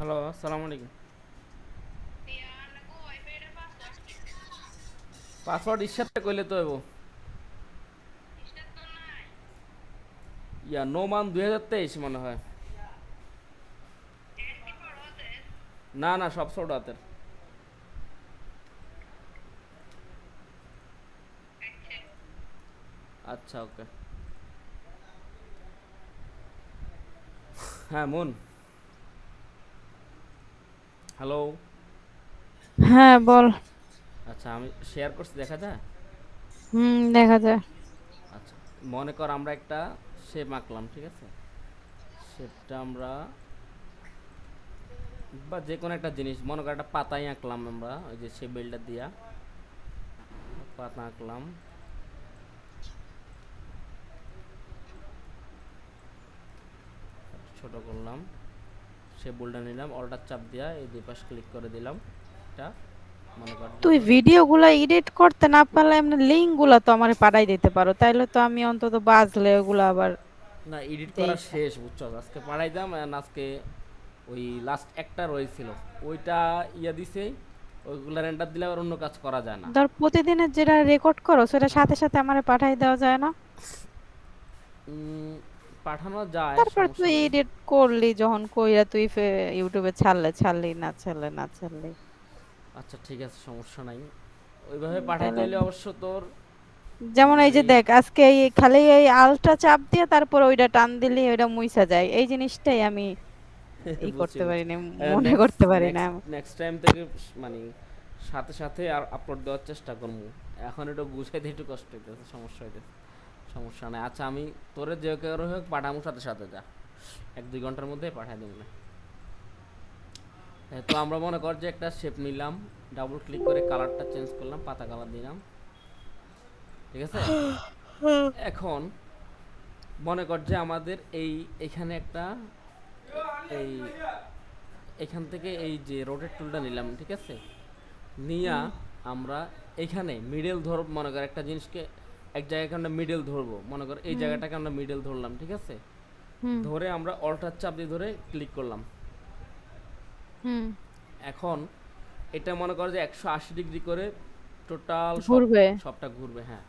Hello, আসসালামু আলাইকুম। Password ইচ্ছাতে কইলে তো হইব। নোমান 2023 মনে হয়। না না, সব ছোট হাতের। আচ্ছা, ওকে। হ্যাঁ, মুন। হ্যালো। হ্যাঁ বল। আচ্ছা, আমি শেয়ার করছি, দেখা যায়? দেখা যায়। আচ্ছা, মনে কর আমরা একটা শেপ আঁকলাম, ঠিক আছে? শেপটা আমরা বা যে কোনো একটা জিনিস, মনে কর একটা পাতাই আঁকলাম আমরা, ওই যে শেপ বিল্ডার দিয়া পাতা আঁকলাম। ছোট করলাম, শেপ বোল্ডার নিলাম, অল্টার চাপ দিয়া এই দুই পাশ ক্লিক করে দিলাম। এটা মনে কর তুই যখন ভিডিওগুলা এডিট করতে না পারলে এমনি লিঙ্ক গুলা তো আমারে পাঠাই দিতে পারো, তাইলে তো আমি অন্তত বাজলে ওগুলা আবার না, এডিট করা দেখে। শেষ, বুঝছো? আজকে পাঠাইতাম, and আজকে ওই লাস্ট একটা রয়েছিল, ওইটা দিছে। ওইগুলা রেন্ডার দিলে আর অন্য কাজ করা যায় না। ধর প্রতিদিনের যেটা রেকর্ড করো সেটা সাথে সাথে আমারে পাঠাই দেওয়া যায় না? উম, পাঠানো যায়, তারপর সমস্যা তুই নেই। এডিট করলি যখন কইরা তুই ইউটিউবে ছাড়লি না ছাড়লি। আচ্ছা, ঠিক আছে, সমস্যা নাই। ওইভাবে পাঠাইতে তাহলে হইলে অবশ্য তোর যেমন এই মানে যে দেখ আজকে এই খালি এই আলটা চাপ দিয়ে তারপর ওইটা টান দিলি ওইটা মুইসা যায়, এই জিনিসটাই আমি বুঝছি করতে বুঝছি। পারি না, মনে নেক্সট করতে পারি না। নেক্সট নেক্সট টাইম থেকে মানে সাথে সাথে আর আপলোড দেওয়ার চেষ্টা করবো। এখন একটু গুছাইতে একটু কষ্ট হইতেছে, সমস্যা হইতেছে। সমস্যা নাই। আচ্ছা, আমি তোরে যে কেউ হোক পাঠামো, সাথে সাথে যা 1-2 ঘন্টার মধ্যে পাঠিয়ে দেবো না। তো আমরা মনে কর যে একটা শেপ নিলাম, ডাবল ক্লিক করে কালারটা চেঞ্জ করলাম, পাতা কালার দিলাম, ঠিক আছে? এখন মনে কর যে আমাদের এখানে একটা এই এখান থেকে এই যে রোটেট টুলটা নিলাম, ঠিক আছে? নিয়া হুম আমরা এখানে মিডল ধরব, মনে কর একটা জিনিসকে এক জায়গাকে আমরা মিডল ধরবো, মনে কর এই হুম জায়গাটাকে আমরা মিডল ধরলাম, ঠিক আছে? হুম ধরে আমরা অল্টার চাপ দিয়ে ধরে ক্লিক করলাম। হুম এখন এটা মনে করো যে 180 ডিগ্রি করে টোটাল ঘুরবে। সবটা ঘুরবে, হ্যাঁ।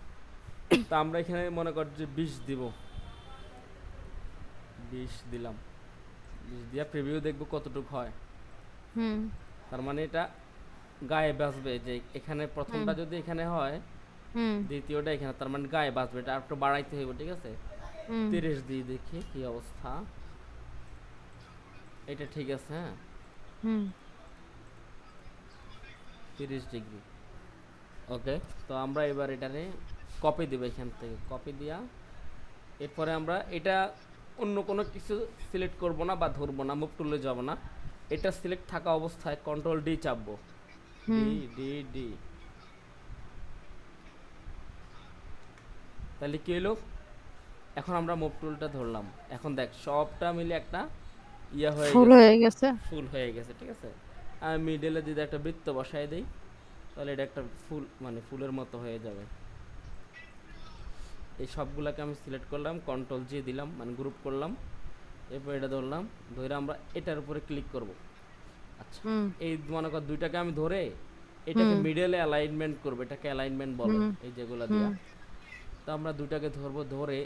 তা আমরা এখানে মনে কর যে 20 দিব, 20 দিলাম। 20 দিয়া প্রিভিউ দেখবো কতটুকু হয়। হুম তার মানে এটা গায়ে বাজবে, যে এখানে হুম প্রথমটা যদি এখানে হয়, হুম দ্বিতীয়টা এখানে, তার মানে গায়ে বাজবে। এটা একটু বাড়াইতে হইব, ঠিক আছে? হুম 30 দিয়ে দেখি কি অবস্থা। এটা ঠিক আছে, হ্যাঁ। হুম 30 ডিগ্রি, ওকে। তো আমরা এবার এটারে কপি দিব, এখান থেকে কপি দিয়া এরপরে আমরা এটা অন্য কোনো কিছু সিলেক্ট করব না বা ধরবো না, মুভ টুলে যাব না। এটা সিলেক্ট থাকা অবস্থায় কন্ট্রোল ডি চাপবো। হুম ডি ডি ডি, তাহলে কি হলো? এখন আমরা মুভ টুলটা ধরলাম, এখন দেখ সবটা মিলে একটা হয়ে ফুল গেছে, হয়ে গেছে। ফুল হয়ে গেছে, ঠিক আছে? আমি মিডলে যদি একটা বৃত্ত বসাই দিই, তাহলে এটা একটা ফুল, মানে ফুলের মতো হয়ে যাবে। এই সবগুলোকে আমি সিলেক্ট করলাম, কন্ট্রোল জি দিলাম, মানে গ্রুপ করলাম। এরপর এটা ধরলাম, ধরে আমরা এটার উপরে ক্লিক করব। আচ্ছা, হুম এই মনে কর দুইটাকে আমি ধরে এটাকে হুম মিডলে অ্যালাইনমেন্ট করব, এটাকে অ্যালাইনমেন্ট বলে, হুম এই যেগুলো হুম দিয়া। তো আমরা দুইটাকে ধরবো, ধরে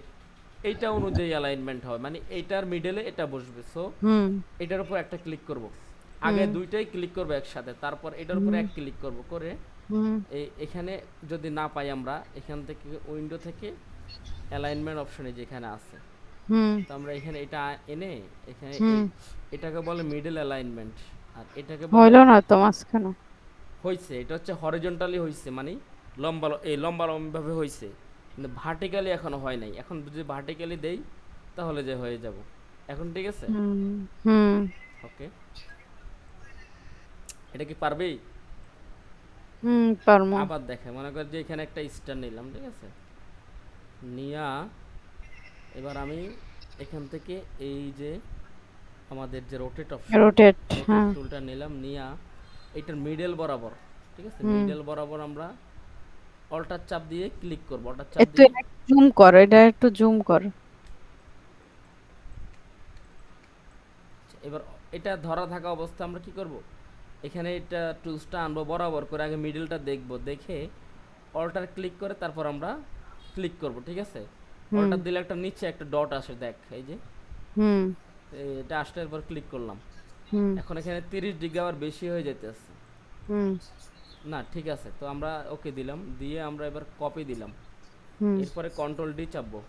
এইটা অনুযায়ী অ্যালাইনমেন্ট হবে, মানে এইটার মিডলে এটা বসবে। সো হুম এটার উপর একটা ক্লিক করব, আগে হুম দুইটাই ক্লিক করবো একসাথে, তারপর এটার উপর হুম এক ক্লিক করব করে হুম এখানে যদি না পাই আমরা, এখান থেকে উইন্ডো থেকে অ্যালাইনমেন্ট অপশনে যেখানে আছে, হুম তো আমরা এখানে এটা এনে এখানে হুম এটাকে বলে মিডল অ্যালাইনমেন্ট, আর এটাকে বলে হইল না তো মাঝখানে। হইছে। এটা হচ্ছে হরিজন্টালি হইছে, মানে লম্বা এই লম্বা লম্বাভাবে হইছে, কিন্তু ভার্টিক্যালি এখনো হয় নাই। এখন যদি ভার্টিক্যালি দেই তাহলে যে হয়ে যাব। এখন ঠিক আছে, হুম হুম ওকে। এটা কি পারবেই? পারমু। আবার দেখে, মনে কর যে এখানে একটা স্টার নিলাম, ঠিক আছে? নিয়া এবার আমি এখান থেকে এই যে আমাদের যে রোটেট অপশন, রোটেট। রোটেট হ্যাঁ। টুলটা নিলাম, নিয়া এটার মিডল বরাবর, ঠিক আছে? হুম মিডল বরাবর আমরা অল্টার চাপ দিয়ে ক্লিক করব, অল্টার চাপ একটু দিয়ে। জুম কর, এটা একটু জুম কর। এবার এটা ধরা থাকা অবস্থা আমরা কি করব, এখানে এটা টুলসটা আনবো বরাবর করে, আগে মিডলটা দেখব, দেখে অল্টার ক্লিক করে তারপর আমরা ক্লিক করব, ঠিক আছে। হুম অল্টার দিলে একটা নিচে একটা ডট আসে, দেখ এই যে হুম এটা আসলে এরপর ক্লিক করলাম। হুম এখন এখানে 30 ডিগ্রি আবার বেশি হয়ে যাইতেছে। হুম না ঠিক আছে, তো আমরা ওকে দিলাম, দিয়ে আমরা এবার কপি দিলাম, হুম এরপরে কন্ট্রোল ডি চাপবো,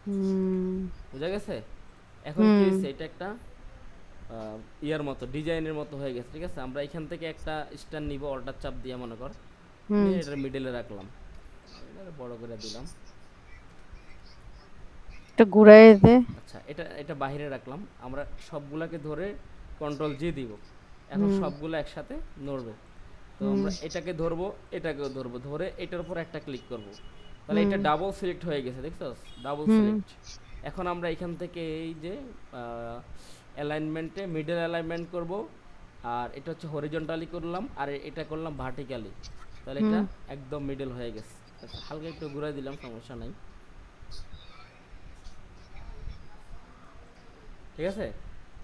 হুম বুঝা গেছে। এখন কি হুম হয়েছে, এটা একটা ইয়ার মতো ডিজাইনের মতো হয়ে গেছে, ঠিক আছে। আমরা এখান থেকে একটা স্ট্যান্ড নিব, অল্টার চাপ দিয়ে মনে কর, হুম নিয়ে এটার মিডলে রাখলাম, এটা বড় করে দিলাম। এটা ঘুরাই দে। আচ্ছা, এটা এটা বাইরে রাখলাম, আমরা সবগুলাকে ধরে কন্ট্রোল জি দিব, এখন হুম সবগুলো একসাথে নড়বে। তো হুম আমরা এটাকে ধরবো, এটাকেও ধরবো, ধরে এটার উপর একটা ক্লিক করব, তাহলে হুম এটা ডাবল সিলেক্ট হয়ে গেছে, দেখছস, ডাবল হুম সিলেক্ট। এখন আমরা এখান থেকে এই যে অ্যালাইনমেন্টে মিডল অ্যালাইনমেন্ট করব, আর এটা হচ্ছে হরিজন্টালি করলাম, আর এটা করলাম ভার্টিক্যালি, তাহলে হুম এটা একদম মিডল হয়ে গেছে। আচ্ছা, হালকা একটু ঘুরাই দিলাম, সমস্যা নাই, ঠিক আছে।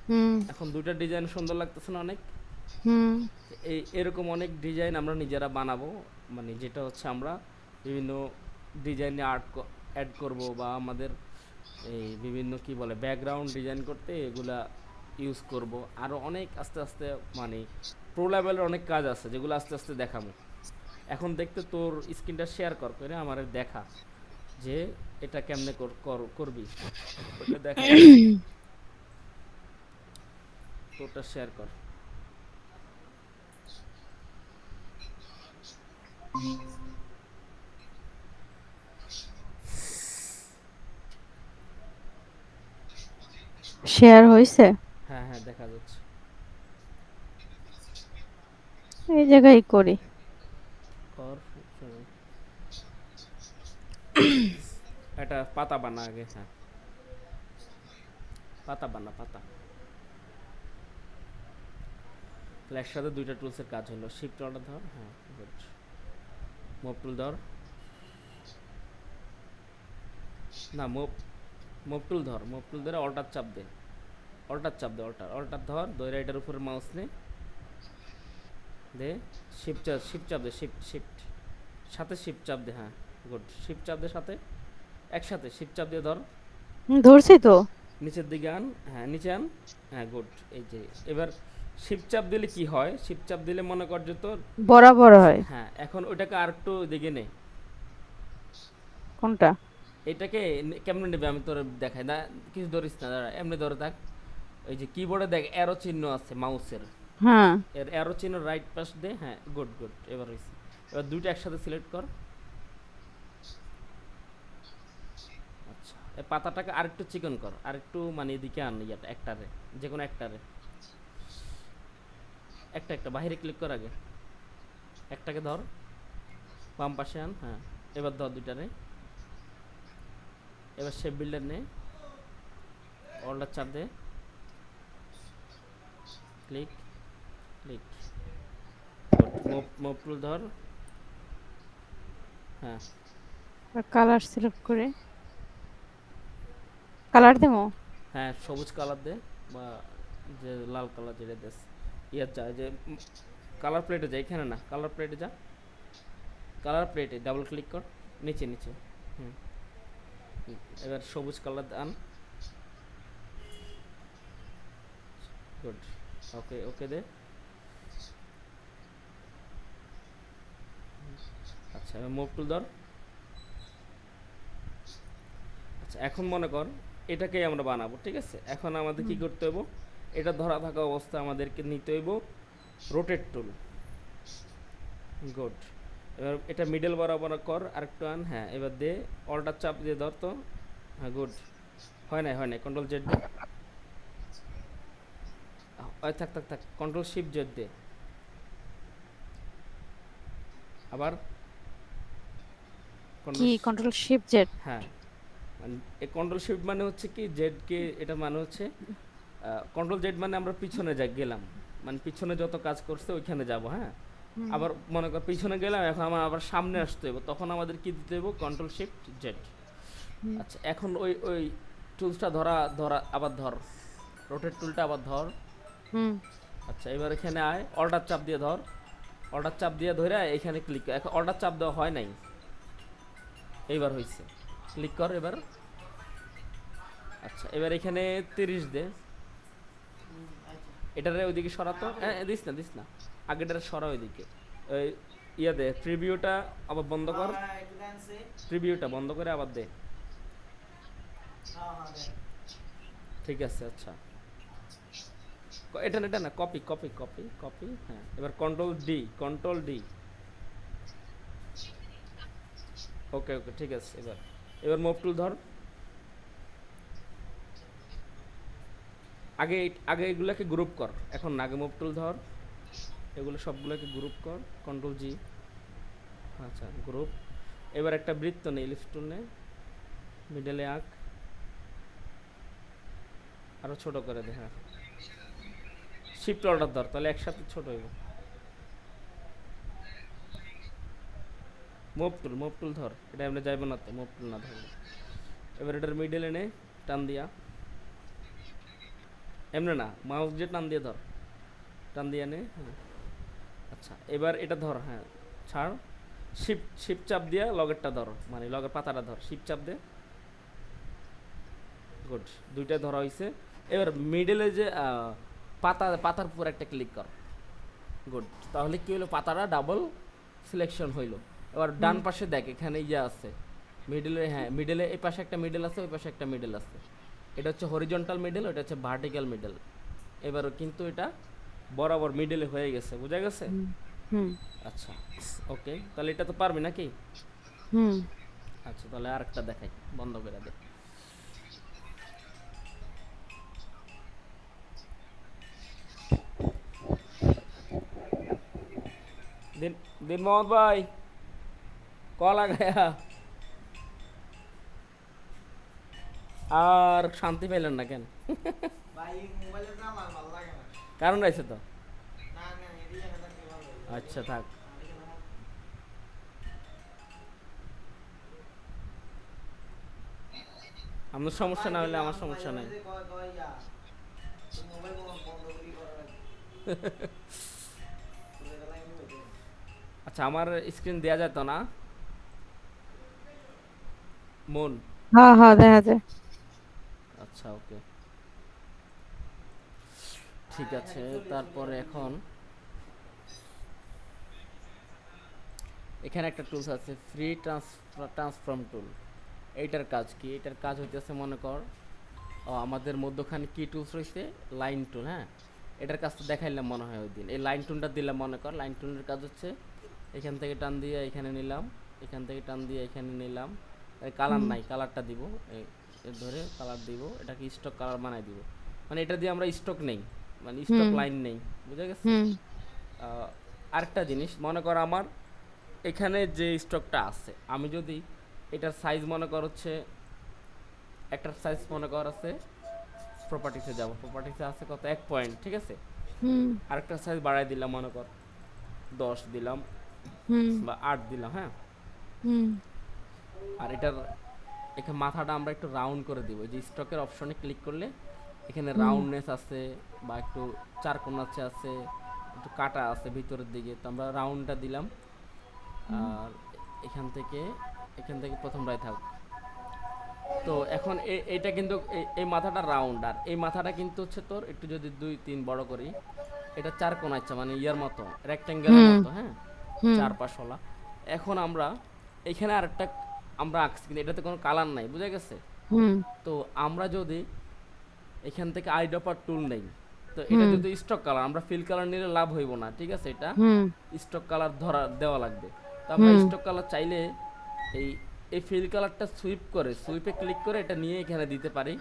হুম এখন দুইটা ডিজাইন সুন্দর লাগতেছে না অনেক। হুম এই এরকম অনেক ডিজাইন আমরা নিজেরা বানাবো, মানে যেটা হচ্ছে আমরা বিভিন্ন ডিজাইনে অ্যাড করব, বা আমাদের এই বিভিন্ন কি বলে ব্যাকগ্রাউন্ড ডিজাইন করতে এগুলা ইউজ করব। আরও অনেক আস্তে আস্তে মানে প্রো লেভেলের অনেক কাজ আছে যেগুলো আস্তে আস্তে দেখাবো। এখন দেখতে তোর স্ক্রিনটা শেয়ার কর করে আমার দেখা, যে এটা কেমনে করবি, ওটা দেখা একটু, তোরটা শেয়ার কর। শেয়ার হয়েছে। হ্যাঁ হ্যাঁ, দেখা যাচ্ছে। এই জায়গায় করি। কর, একটা পাতা বানা আগে, হ্যাঁ পাতা বানা পাতা। তাহলে একসাথে দুইটা টুলসের কাজ হলো, শিফট অর্ডার ধর, হ্যাঁ গুড, মুভ টুল ধর, না মুভ, মুভ টুল ধর, মুভ টুল ধরে অল্টার চাপ দে, অল্টার চাপ দে, অল্টার অল্টার ধর, ধরে এটার উপরে মাউস নে, দে শিফট চাপ দে, শিফট শিফট সাথে শিফট চাপ দে, হ্যাঁ গুড, শিফট চাপ দে সাথে, একসাথে শিফট চাপ দিয়ে ধর, ধরছি তো। নিচের দিকে আন, হ্যাঁ নিচে আন, হ্যাঁ গুড। এই যে এবার শিফট চাপ দিলে কি হয়, শিফট চাপ দিলে মনে কর যে তোর, বরাবর হয়। হ্যাঁ এখন ওইটাকে আর একটু দিকে নে, কোনটা? এটাকে কেমনে নেবে আমি তোর দেখাই না, কিছু ধরিস না, দাঁড়া এমনি ধরে থাক। ওই যে কিবোর্ডে দেখ অ্যারো চিহ্ন আছে মাউসের, হ্যাঁ এর অ্যারো চিহ্ন রাইট পাশ দে, হ্যাঁ গুড গুড, এবার হয়েছে। এবার দুইটা একসাথে সিলেক্ট কর। আচ্ছা, এই পাতাটাকে আরেকটু চিকন কর, আরেকটু মানে এদিকে আন, ইয়াটা একটারে, যে কোনো একটারে, একটা একটা বাইরে ক্লিক কর আগে, একটাকে ধর, বাম পাশে আন, হ্যাঁ এবার ধর দুইটারে, এবার শেপ বিল্ডার নে, অল্টার চাপ দে, click click, move move tool ধর, হ্যাঁ কালার সিলেক্ট করে কালার দেবো। হ্যাঁ সবুজ কালার দে, বা যে লাল কালার যেটা দেস, ইয়ার যা যে কালার প্লেটে যা, এখানে না, কালার প্লেটে যা, কালার প্লেটে ডাবল ক্লিক কর, নিচে নিচে, হুম এবার সবুজ কালার আন, গুড, ওকে ওকে দে। আচ্ছা, এবার মুভ টুল ধর। আচ্ছা, এখন মনে কর এটাকেই আমরা বানাবো, ঠিক আছে। এখন আমাদের কি করতে হইব, এটা ধরা থাকা অবস্থা আমাদেরকে নিতে হইব রোটেট টুল, গুড। এবার এটা মিডল বরাবর কর, আরেকটু আন, হ্যাঁ এবার দে, অল্টার চাপ দিয়ে ধর তো, হ্যাঁ গুড, হয় নাই হয় নাই, কন্ট্রোল জেড দে, থাক থাক থাক, কন্ট্রোল শিফট জেড দে, আবার কি কন্ট্রোল, কন্ট্রোল শিফট জেড? হ্যাঁ মানে এই কন্ট্রোল শিফট মানে হচ্ছে কি জেড কে, এটা মানে হচ্ছে কন্ট্রোল জেড মানে আমরা পিছনে গেলাম, মানে পিছনে যত কাজ করছে ওইখানে যাব, হ্যাঁ। আবার মনে কর পিছনে গেলাম, এখন আমার আবার সামনে আসতে হবে, তখন আমাদের কি দিতে হবে, কন্ট্রোল শিফট জেড। আচ্ছা, এখন ওই ওই টুলসটা ধরা ধরা আবার ধর, রোটেট টুলটা আবার ধর। হুম আচ্ছা এবার এখানে আয়, অল্টার চাপ দিয়ে ধর, অল্টার চাপ দিয়ে ধরে এখানে ক্লিক কর। এখন অল্টার চাপ দেওয়া হয় নাই, এইবার হয়েছে, ক্লিক কর এবার। আচ্ছা এবার এখানে 30 দে, এটারে ওইদিকে সরাতো, দিস না দিস না, আগেটারে সরা ওইদিকে। ওই ইয়া দে, প্রিভিউটা আবার বন্ধ কর, প্রিভিউটা বন্ধ করে আবার দে। ঠিক আছে আচ্ছা, এটা না এটা না, কপি কপি কপি কপি, হ্যাঁ এবার কন্ট্রোল ডি, কন্ট্রোল ডি। ওকে ওকে ঠিক আছে। এবার এবার মুভ টুল ধর, আগে আগে এগুলোকে গ্রুপ কর, এখন না, আগে মুভ টুল ধর, এগুলো সবগুলোকে গ্রুপ কর, কন্ট্রোল জি। আচ্ছা গ্রুপ। এবার একটা বৃত্ত নে, ইলিপস টুল নে, মিডলে আঁক, আরো ছোট করে দে, হ্যাঁ শিফট অর্ডার ধর, তাহলে একসাথে ছোট হইব। মুভ টুল ধর, এটা এমনি যাইব না তো, মুভ টুল না ধরলে। এবার এটার মিডল এনে টান দিয়া, এমনি না, মাউস দিয়ে টান দিয়ে ধর, টান দিয়ে নে, হ্যাঁ আচ্ছা এবার এটা ধর, হ্যাঁ ছাড়, শিফট শিফট চাপ দিয়া লগেরটা ধর, মানে লগের পাতাটা ধর, শিফট চাপ দে, গুড, দুইটা ধরা হয়েছে। এবার মিডলে যে পাতার উপর একটা ক্লিক কর, গুড, তাহলে কি হলো, পাতাটা ডাবল সিলেকশন হইলো। এবার ডান পাশে দেখ, এখানে ইয়ে আছে মিডলে, হ্যাঁ মিডলে এই পাশে একটা মিডল আছে, ওই পাশে একটা মিডল আছে, এটা হচ্ছে হরিজন্টাল মিডল, ওটা হচ্ছে ভার্টিক্যাল মিডল। এবারও কিন্তু এটা বরাবর মিডলে হয়ে গেছে, বোঝা গেছে? হুম আচ্ছা ওকে, তাহলে এটা তো পারবি নাকি? হুম আচ্ছা তাহলে আরেকটা দেখাই, বন্ধ করে দে। দিন দিন মোহাম্মদ ভাই, কল আ গায়া, আর শান্তি পেলেন না কেন? ভাই মোবাইলে না আমার ভালো লাগে না। কারণ রয়েছে তো। না না এদিকে না থাকলে ভালো লাগে। আচ্ছা থাক, আপনার সমস্যা না হলে আমার সমস্যা নাই। মোবাইল বন্ধ করি করার আগে। আচ্ছা আমার স্ক্রিন দেয়া যেত না মন? হ্যাঁ হ্যাঁ দেখা যায়। আচ্ছা ওকে ঠিক আছে। তারপরে এখন এখানে একটা টুলস আছে, ফ্রি ট্রান্সফর্ম টুল। এইটার কাজ কি? এটার কাজ হইতেছে, মনে কর আমাদের মধ্যখানে কি টুলস রয়েছে, লাইন টুল। হ্যাঁ এটার কাজ তো দেখাইলাম মনে হয় ওই দিন। এই লাইন টুলটা দিলাম, মনে কর লাইন টুলের কাজ হচ্ছে এখান থেকে টান দিয়ে এখানে নিলাম, এখান থেকে টান দিয়ে এখানে নিলাম, কালার নাই, কালারটা দিব, ধরে কালার দিব, এটাকে স্টক কালার বানাই দিব, মানে এটা দিয়ে আমরা স্টক নেই, মানে স্টক লাইন নেই, বুঝা গেছে? আরেকটা জিনিস, মনে কর আমার এখানে যে স্টকটা আছে, আমি যদি এটার সাইজ মনে কর হচ্ছে, একটার সাইজ মনে কর আছে, প্রপার্টিসে যাব, প্রপার্টিসে আছে কত, 1 পয়েন্ট, ঠিক আছে? আরেকটা সাইজ বাড়াই দিলাম, মনে কর 10 দিলাম বা 8 দিলাম, হ্যাঁ। আর এটার এখানে মাথাটা আমরা একটু রাউন্ড করে দিব, যে স্টকের অপশনে ক্লিক করলে এখানে রাউন্ডনেস আছে বা একটু চারকোনাচ্ছে আছে, একটু কাটা আছে ভিতরের দিকে, তো আমরা রাউন্ডটা দিলাম। আর এখান থেকে প্রথমটাই থাক। তো এখন এইটা কিন্তু এই মাথাটা রাউন্ড, আর এই মাথাটা কিন্তু হচ্ছে তোর একটু যদি 2-3 বড় করি, এটা চার কোণ, আচ্ছা মানে ইয়ার মতো, রেক্ট্যাঙ্গেলের মতো, হ্যাঁ চার পাশওয়ালা। এখন আমরা এখানে আরেকটা আমরা আঁকছি, কিন্তু এটাতে কোনো কালার নাই, বুঝা গেছে? তো আমরা যদি এখান থেকে আইড্রপার টুল নেই, তো এটা যদি স্টক কালার, আমরা ফিল কালার নিলে লাভ হইব না, ঠিক আছে? এটা স্টক কালার দেওয়া লাগবে। তো আমরা স্টক কালার চাইলে এই ফিল কালারটা সুইপে ক্লিক করে এটা নিয়ে এখানে দিতে পারি,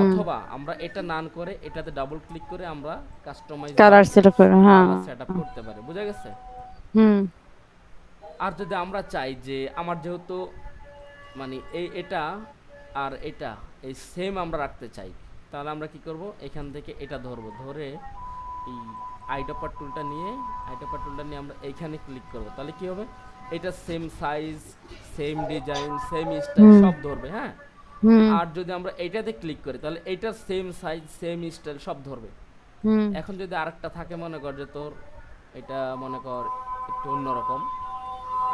অথবা আমরা এটা নান করে এটাতে ডাবল ক্লিক করে আমরা কাস্টমাইজ কালার সেটআপ করে, হ্যাঁ সেটআপ করতে পারি, বুঝা গেছে? হুম আর যদি আমরা চাই যে আমার যেহেতু মানে এটা আর এটা এই সেম আমরা রাখতে চাই, তাহলে আমরা কি করব, এখান থেকে এটা ধরবো, ধরে এই আইডপার টুলটা নিয়ে আমরা এইখানে ক্লিক করব, তাহলে কি হবে, এটা same size, same design, same style সব ধরবে, হ্যাঁ। হুম আর যদি আমরা এইটাতে ক্লিক করি তাহলে এইটার সেম সাইজ সেম স্টাইল সব ধরবে। হুম এখন যদি আরেকটা থাকে মনে কর যে তোর এটা মনে কর একটু অন্যরকম,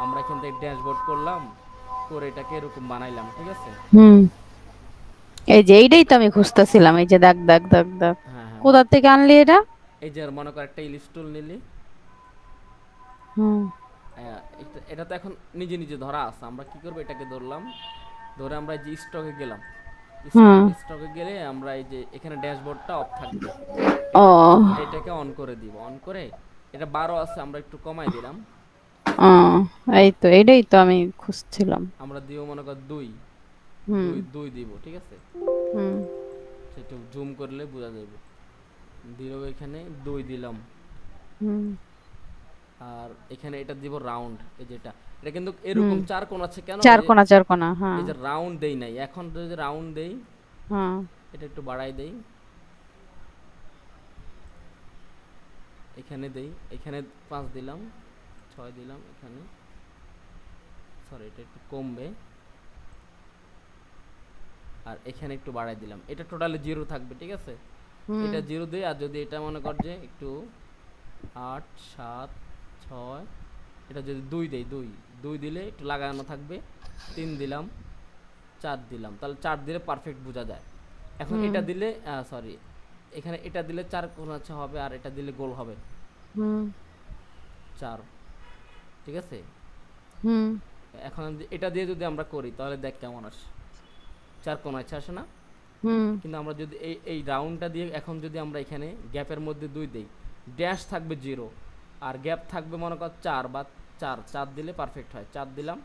আমরা এখান থেকে ড্যাশবোর্ড করলাম, করে এটাকে এরকম বানাইলাম, ঠিক আছে? হুম এই যে এইটাই তো আমি খুঁজতেছিলাম, এই যে দাগ দাগ দাগ দাগ। হ্যাঁ হ্যাঁ, কোথা থেকে আনলি এটা? এই যে মনে কর একটা ইলিশ টুল নিলি, হুম এটা তো এখন নিজে নিজে ধরা আছে, আমরা কি করবো এটাকে ধরলাম, ধরে আমরা এই যে স্টকে গেলাম, হুম স্টকে গেলে আমরা এই যে এখানে ড্যাশবোর্ডটা অফ থাকবে, ও এটাকে অন করে দিব, অন করে এটা 12 আছে আমরা একটু কমাই দিলাম, ও এই তো এইটাই তো আমি খুঁজছিলাম। আমরা দিব মনে কর 2, হুম 2 দিব, ঠিক আছে? হুম সেটা জুম করলে বোঝা যাবে, দিলেও এখানে 2 দিলাম। হুম আর এখানে এটা দিব রাউন্ড, এই যেটা এটা কিন্তু হুম এরকম চার কোণ আছে কেন, চার কোণা চার কোণা, হ্যাঁ এই যে রাউন্ড দেই নাই, এখন যদি রাউন্ড দেই, হ্যাঁ এটা একটু বাড়াই দেই, এখানে দেই, এখানে 5 দিলাম, 6 দিলাম, এখানে সরি এটা একটু কমবে, আর এখানে একটু বাড়াই দিলাম, এটা টোটালি 0 থাকবে, ঠিক আছে? হুম এটা 0 দেই, আর যদি এটা মনে কর যে একটু 8 7 6, এটা যদি 2 দেই, 2 দিলে একটু লাগানো থাকবে, 3 দিলাম, 4 দিলাম, তাহলে 4 দিলে পারফেক্ট বোঝা যায়। এখন হুম এটা দিলে সরি, এখানে এটা দিলে 4 কোণ আছে হবে, আর এটা দিলে গোল হবে হুম 4, ঠিক আছে? হুম এখন এটা দিয়ে যদি আমরা করি তাহলে দেখ কেমন আসে, 4 কোণ আছে, আসে না? হুম কিন্তু আমরা যদি এই রাউন্ডটা দিয়ে এখন যদি আমরা এখানে গ্যাপের মধ্যে 2 দেই, ড্যাশ থাকবে 0, আর গ্যাপ থাকবে মনে কর 4 বা 4 দিলে পারফেক্ট হয়, 4 দিলাম।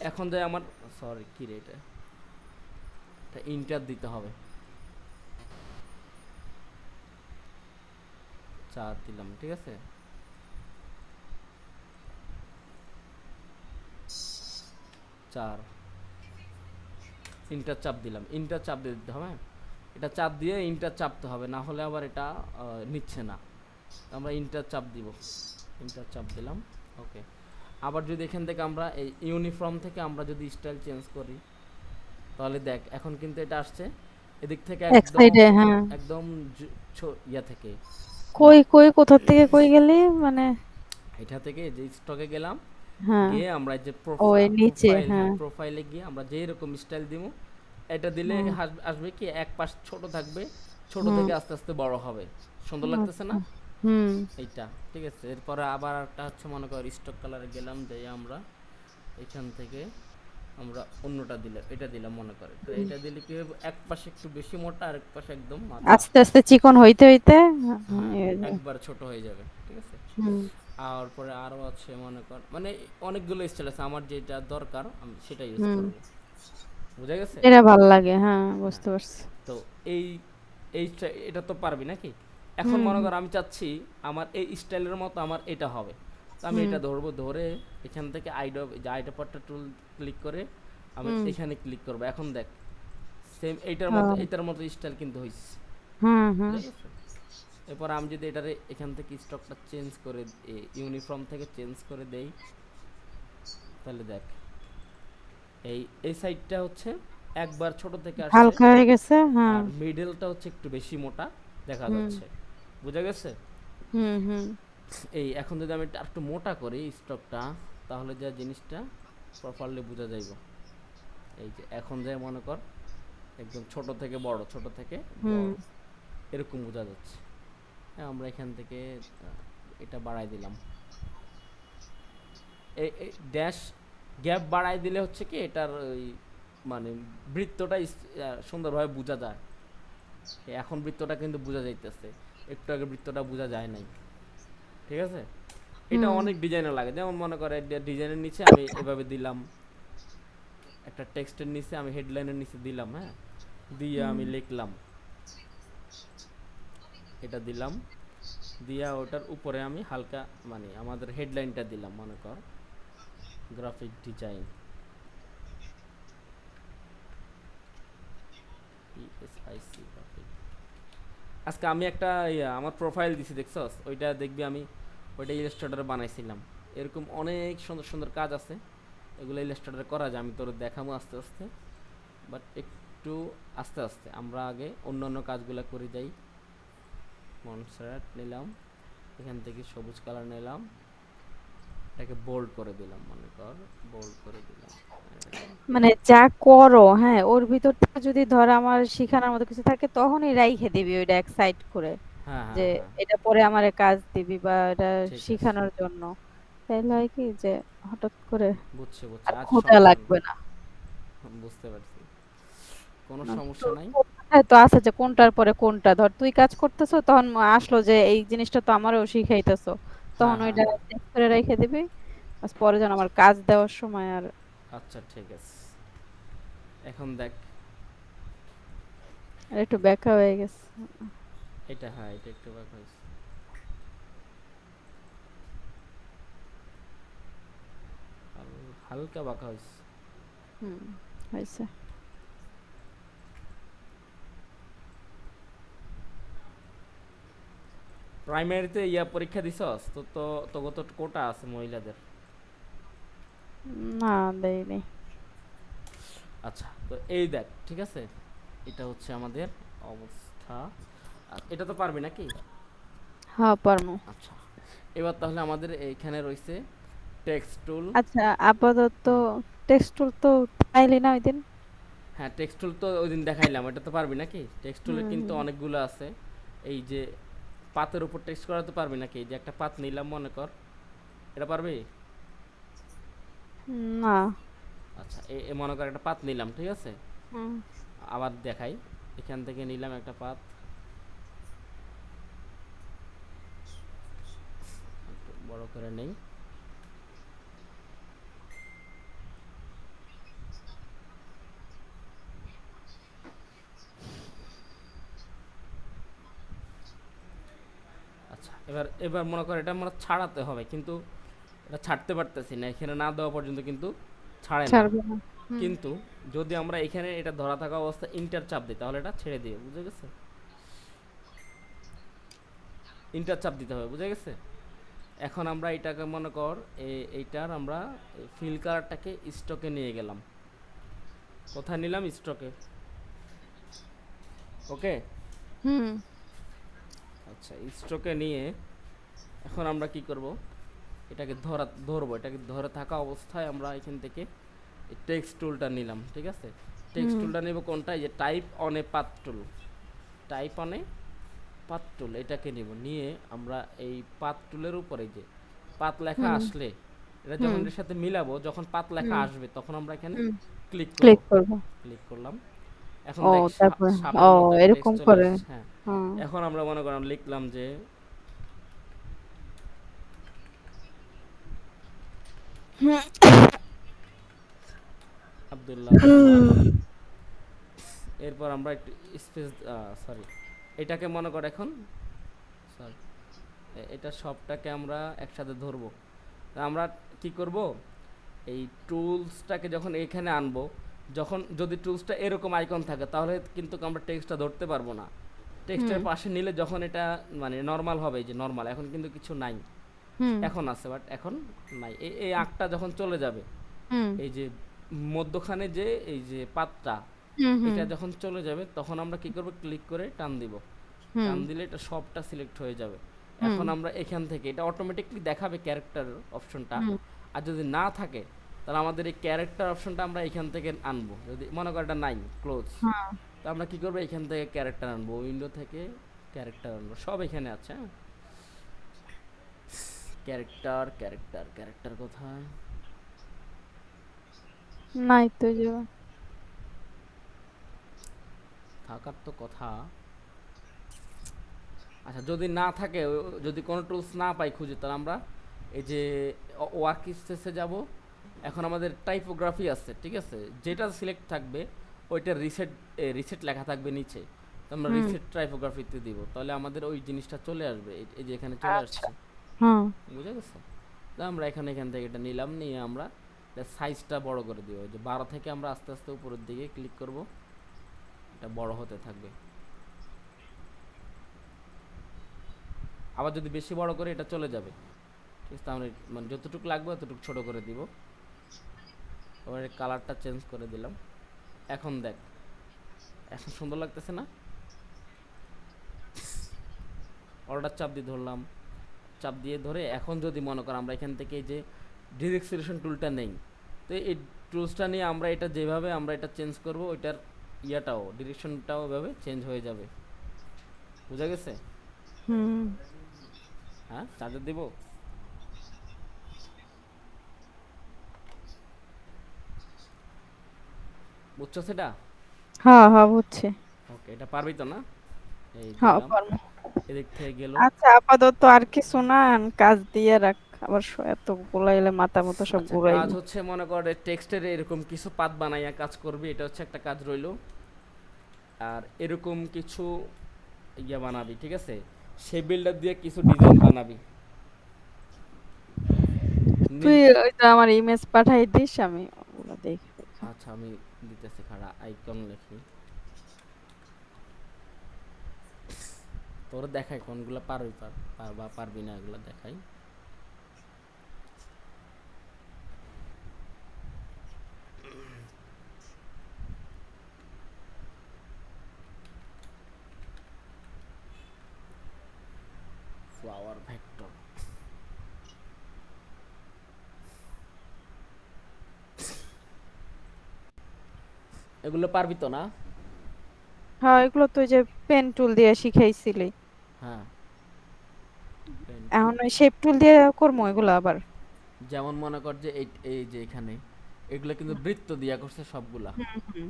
এখন যাই আমার সরি কি রে, এটা ইন্টার দিতে হবে, 4 দিলাম, ঠিক আছে? 4 ইন্টার চাপ দিলাম, ইন্টার চাপ দিয়ে দিতে হবে, এটা চাপ দিয়ে ইন্টার চাপতে হবে, না হলে আবার এটা নিচ্ছে না, আমরা ইন্টার চাপ দিব, ইন্টার চাপ দিলাম, ওকে। আবার যদি এখান থেকে আমরা এই ইউনিফর্ম থেকে আমরা যদি স্টাইল চেঞ্জ করি তাহলে দেখ এখন কিন্তু এটা আসছে এদিক থেকে এক একদম সাইডে, হ্যাঁ। একদম ইয়া থেকে, কই কই কোথা থেকে কই গেলি মানে? এটা থেকে যে স্টকে গেলাম, হ্যাঁ গিয়ে আমরা যে ও এর নিচে, প্রোফাইল, হ্যাঁ হ্যাঁ প্রোফাইলে গিয়ে আমরা যেই রকম স্টাইল দিব, এটা দিলে হুম আসবে কি এক পাশ ছোট থাকবে, ছোট হুম থেকে আস্তে আস্তে বড় হবে, সুন্দর লাগতেছে আচ্ছা না? হুম এইটা ঠিক আছে। এরপরে আবার একটা হচ্ছে মনে কর স্টক কালারে গেলাম, যাই আমরা এখান থেকে আমরা অন্যটা দিলাম, এটা দিলাম মনে করে, তো এটা দিলে কি হবে, এক পাশে একটু বেশি মোটা আর এক পাশে একদম মাথা, আস্তে আস্তে চিকন হইতে হইতে হ্যাঁ এই যে, একবার ছোট হয়ে যাবে, ঠিক আছে? হুম আর পরে আরও আছে মনে কর, মানে অনেকগুলো স্টাইল আছে, আমার যেটা দরকার আমি সেটা ইউজ হুম করব, বুঝা গেছে? এটা ভাল লাগে, হ্যাঁ হ্যাঁ, বুঝতে পারছি। তো এই এই এটা তো পারবি নাকি? এখন হুম মনে হুম কর আমি চাচ্ছি আমার এই স্টাইলের মতো আমার এটা হবে, তো আমি হুম এটা ধরবো, ধরে এখান থেকে আইডো পাট্টা টুল ক্লিক করে আমি হুম এখানে ক্লিক করব, এখন দেখ সেম ও, এইটার মতো স্টাইল কিন্তু হয়েছে, হুম হুম বুঝা গেছে? এরপর আমি যদি এটারে এখান থেকে স্টকটা চেঞ্জ করে ইউনিফর্ম থেকে চেঞ্জ করে দেই, তাহলে দেখ এই সাইডটা হচ্ছে একবার ছোট থেকে আসছে, হালকা হয়ে গেছে, হ্যাঁ আর মিডলটা হচ্ছে একটু বেশি মোটা দেখা হুম যাচ্ছে, বুঝা গেছে? হুম হুম এই এখন যদি আমি আর একটু মোটা করি স্টকটা, তাহলে যা জিনিসটা প্রপারলি বোঝা যাইব, এই যে এখন যাই মনে কর একদম ছোট থেকে বড়, ছোট থেকে হুম বড় এরকম বোঝা যাচ্ছে। হ্যাঁ, আমরা এখান থেকে এটা বাড়াই দিলাম, এই ড্যাশ গ্যাপ বাড়াই দিলে হচ্ছে কি এটার ওই মানে বৃত্তটা সুন্দরভাবে বোঝা যায়, এখন বৃত্তটা কিন্তু বোঝা যাইতেছে, একটু আগে বৃত্তটা বোঝা যায় নাই, ঠিক আছে? এটা হুম অনেক ডিজাইনের লাগে, যেমন মনে করে ডিজাইনের নিচে আমি এভাবে দিলাম, একটা টেক্সটের নিচে আমি হেডলাইনের নিচে দিলাম, হ্যাঁ দিয়ে হুম আমি লিখলাম, এটা দিলাম, দিয়া ওটার উপরে আমি হালকা মানে আমাদের হেডলাইনটা দিলাম, মনে কর গ্রাফিক ডিজাইন, পিএসআইসি গ্রাফিক। আজকে আমি একটা আমার প্রোফাইল দিছি দেখছস, ওইটা দেখবি আমি ওইটা ইলাস্ট্রেটরে বানাইছিলাম, এরকম অনেক সুন্দর সুন্দর কাজ আছে, এগুলো ইলাস্ট্রেটরে করা যায়, আমি তোর দেখাবো আস্তে আস্তে, বাট একটু একটু আস্তে আস্তে আমরা আগে অন্যান্য কাজগুলো করে যাই। মনস্টার নিলাম, এখান থেকে সবুজ কালার নিলাম, এটাকে বোল্ড করে দিলাম, মনে কর বোল্ড করে দিলাম। মানে যা করো, হ্যাঁ, ওর ভিতর থেকে যদি ধর আমার শিখানোর মতো কিছু থাকে তখনই রাইখে দিবি ওইটা এক সাইড করে, হ্যাঁ যে হ্যাঁ হ্যাঁ, এটা পরে আমারে কাজ দিবি বা এটা ঠিক আছে, শিখানোর জন্য। তাহলে হয় কি যে হঠাৎ করে বুঝছি বুঝছি, আর আচ্ছা খোঁজা সমস্যা নেই, লাগবে না। বুঝতে পারছি, কোনো না, সমস্যা তোর নাই। তোর মাথায় তো আছে যে কোনটার পরে কোনটা, ধর তুই কাজ করতেছো তখন আসলো যে এই জিনিসটা তো আমারও শিখাইতেছো, হ্যাঁ তখন হ্যাঁ ওইটা হ্যাঁ, সেভ করে রেখে দিবি। বাস পরে যেন আমার কাজ দেওয়ার সময় আর আচ্ছা ঠিক আছে। এখন দেখ, আর একটু ব্যাকা হয়ে গেছে। এটা হ্যাঁ, এটা একটু বাঁকা হয়েছে, হালকা বাঁকা হয়েছে। হুম, হয়েছে। প্রাইমারিতে ইয়া পরীক্ষা দিছস তো? তো তোকে তো কোটা আছে মহিলাদের। না, দেয়নি। আচ্ছা, তো এই দেখ, ঠিক আছে, এটা হচ্ছে আমাদের অবস্থা। এটা তো পারবি নাকি? হ্যাঁ, পারমু। আচ্ছা, এবার তাহলে আমাদের এইখানে রয়েছে টেক্সট টুল। আচ্ছা, আপাতত হুম, টেক্সট টুল তো পাইলি না ওই দিন? হ্যাঁ টেক্সট টুল তো ওই দিন দেখাইলাম, এটা তো পারবি নাকি? টেক্সট টুলের হুম, কিন্তু হুম। অনেকগুলো আছে। এই যে পাতের উপর টেক্সট করাতে পারবি নাকি? এই যে একটা পাত নিলাম মনে কর, এটা পারবি? না। আচ্ছা, এ মনে কর একটা পাত নিলাম, ঠিক আছে, হুম, আবার দেখাই, এখান থেকে নিলাম একটা পাত, একটু বড় করে নেই। আচ্ছা, এবার এবার মনে কর এটা আমরা ছাড়াতে হবে, কিন্তু এটা ছাড়তে পারতেছি না, এখানে না দেওয়া পর্যন্ত কিন্তু ছাড়ে না। ছাড়বে না। হুম, কিন্তু যদি আমরা এখানে এটা ধরা থাকা অবস্থায় ইন্টার চাপ দিই তাহলে এটা ছেড়ে দিয়ে, বুঝে গেছে? ইন্টার চাপ দিতে হবে, বুঝে গেছে? এখন আমরা এটাকে মনে কর এইটার আমরা ফিল কালারটাকে স্টকে নিয়ে গেলাম। কোথায় নিলাম? স্টকে। ওকে, হুম, আচ্ছা, স্টকে নিয়ে এখন আমরা কি করব, এটাকে ধরবো, এটাকে ধরে থাকা অবস্থায় আমরা এখান থেকে টেক্সট টুলটা নিলাম, ঠিক আছে। টেক্সট হুম, টুলটা নেব কোনটা? এই যে type on a path tool, type on a path টুল, এটাকে নিব, নিয়ে আমরা এই পাথ টুলের উপরে যে পাত লেখা হুম, আসলে এটা যখন হুম, এর সাথে মিলাবো, যখন পাত লেখা হুম, আসবে তখন আমরা এখানে হুম। ক্লিক করব। ক্লিক করব। ক্লিক করলাম, এখন ও, দেখ তারপর? ও, সাপের মতো একটা এরকম টেক্সট চলে করে। আসছে, হ্যাঁ। হুম। এখন আমরা মনে করেন লিখলাম যে আব্দুল্লাহ রহমান, এরপর আমরা একটু স্পেস, সরি, এটাকে মনে কর এখন, সরি, এটা সবটাকে আমরা একসাথে ধরবো। তা আমরা কি করব, এই টুলসটাকে যখন এখানে আনবো, যখন যদি টুলসটা এরকম আইকন থাকে তাহলে কিন্তু আমরা টেক্সটটা ধরতে পারবো না। হুম, টেক্সটের পাশে নিলে যখন এটা মানে নর্মাল হবে, এই যে নর্মাল, এখন কিন্তু কিছু নাই, হুম, এখন আছে বাট এখন নাই। এই আঁকটা যখন চলে যাবে, হুম, এই যে মধ্যখানে যে এই যে পাতটা, হুম, হুম, এটা যখন চলে যাবে তখন আমরা কি করব, ক্লিক করে টান দিব। হুম, টান দিলে এটা সবটা সিলেক্ট হয়ে যাবে। হুম, এখন আমরা এখান থেকে এটা অটোমেটিকলি দেখাবে ক্যারেক্টার অপশনটা। হুম, আর যদি না থাকে তাহলে আমাদের এই ক্যারেক্টার অপশনটা আমরা এখান থেকে আনবো। যদি মনে কর এটা নাই, ক্লোজ, হ্যাঁ। তো আমরা কি করবো, এখান থেকে ক্যারেক্টার আনবো, উইন্ডো থেকে ক্যারেক্টার আনবো, সব এখানে আছে, হ্যাঁ। ক্যারেক্টার ক্যারেক্টার ক্যারেক্টার কোথায়? নাই তো যে। থাকার তো কথা। আচ্ছা, যদি না থাকে, যদি কোনো টুলস না পাই খুঁজে, তাহলে আমরা এই যে ওয়ার্ক স্পেসে যাব। এখন আমাদের টাইপোগ্রাফি আছে, ঠিক আছে, যেটা সিলেক্ট থাকবে ওইটা রিসেট, রিসেট লেখা থাকবে নিচে, তো আমরা হুম। রিসেট টাইপোগ্রাফিতে দিব, তাহলে আমাদের ওই জিনিসটা চলে আসবে, এই যে এখানে চলে আচ্ছা। আসছে, হুম, বুঝে গেছে? তো আমরা এখান থেকে এটা নিলাম, নিয়ে আমরা সাইজটা বড় করে দিব, যে 12 থেকে আমরা আস্তে আস্তে উপরের দিকে ক্লিক করব, এটা বড় হতে থাকবে। আবার যদি বেশি বড় করে এটা চলে যাবে, ঠিক আছে, তাহলে মানে যতটুকু লাগবে ততটুকু ছোট করে দিব। এবার কালারটা চেঞ্জ করে দিলাম। এখন দেখ, এখন সুন্দর লাগতেছে না? অর্ডার চাপ দিয়ে ধরলাম, চাপ দিয়ে ধরে এখন যদি মনে করো আমরা এখান থেকে এই যে ডিরেক্ট সিলেকশন টুলটা নেই, তো এই টুলসটা নিয়ে আমরা এটা যেভাবে আমরা এটা চেঞ্জ করব ওইটার ইয়াটাও ডিরেকশনটাও এভাবে চেঞ্জ হয়ে যাবে। বুঝা গেছে? হুম। হ্যাঁ, চার্জার দিব? বুঝছো সেটা? হ্যাঁ হ্যাঁ বুঝছি। ওকে, এটা পারবি তো না? এই হ্যাঁ দিলাম, পারবো। এদিক থেকে গেল। আচ্ছা আপাতত আর কিছু না, কাজ দিয়ে রাখ। আবার এত গোলাইলে মাথা মতো সব আচ্ছা, কাজ ঘুরাইবো। হচ্ছে মনে করে টেক্সটের এরকম কিছু পাত বানাইয়া কাজ করবি, এটা হচ্ছে একটা কাজ রইলো। আর এরকম কিছু ইয়া বানাবি, ঠিক আছে? সেই বিল্ডার দিয়ে কিছু ডিজাইন বানাবি। তুই নি- ওইটা আমার ইমেজ পাঠাই দিস, আমি ওগুলো দেখি। আচ্ছা, আমি দিতেছি, খাড়া আইকন লিখি, তোর দেখাই কোনগুলো পারবি বা পারবি না, এগুলো দেখাই। ফ্লাওয়ার ভেক্টর, এগুলো পারবি তো না? হ্যাঁ এগুলো তুই যে পেন টুল দিয়ে শিখাইছিলি, হ্যাঁ, pen এখন tool। ওই শেপ টুল দিয়ে করবো এগুলো আবার। যেমন মনে কর যে এই এই যে এখানে এগুলো কিন্তু বৃত্ত দিয়া করছে সবগুলা, হুম হুম।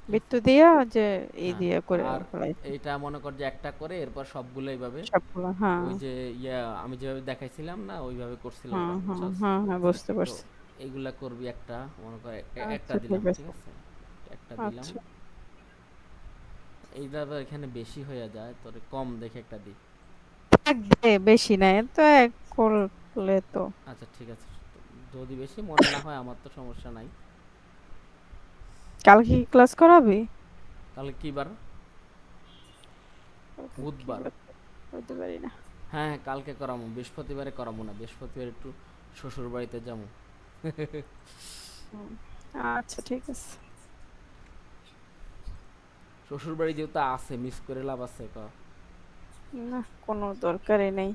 ঠিক আছে? বৃত্ত দিয়া যে এই হ্যাঁ, দিয়ে করে আর ফেলাইছি এইটা মনে কর যে একটা করে এরপর সবগুলো এইভাবে সবগুলো। হ্যাঁ ওই যে ইয়া আমি যেভাবে দেখাইছিলাম না ওইভাবে করছিলাম হ্যাঁ ওরা, হ্যাঁ বুঝছস? হ্যাঁ হ্যাঁ বুঝতে তো পারছি। এইগুলা করবি একটা, মনে কর একটা আচ্ছা দিলাম, ঠিক ঠিক আছে। আছে? একটা দিলাম। আচ্ছা এইটা আবার এখানে বেশি হয়ে যায়, তোর কম দেখে একটা দিই। থাক দে, বেশি নাই তো, এক করলে তো। আচ্ছা ঠিক আছে, তো যদি বেশি মনে না হয় আমার তো সমস্যা নাই। কালকে কি ক্লাস করাবি? তাহলে কি বার? কালকে কি বুধবার। বার? বলতে পারি না। হ্যাঁ হ্যাঁ, কালকে করাবো, বৃহস্পতিবারে করাবো না, বৃহস্পতিবার একটু শ্বশুর বাড়িতে যাবো। হুম, আচ্ছা ঠিক আছে। শ্বশুর বাড়ি যেহেতু আছে, মিস করে লাভ আছে ক? না কোনো দরকারই নেই।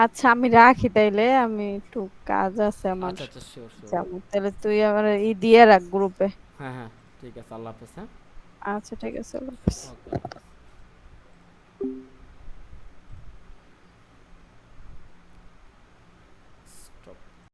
আচ্ছা আমি রাখি তাইলে, আমি একটু কাজ আছে আমার। আচ্ছা আচ্ছা, শিওর শিওর। যাবো তাহলে, তুই আমার দিয়ে রাখ গ্রুপে। হ্যাঁ হ্যাঁ, ঠিক আছে, আল্লাহ হাফেজ। হ্যাঁ, আচ্ছা ঠিক আছে, আল্লাহ হাফেজ। ওকে, আল্লাহ হাফেজ।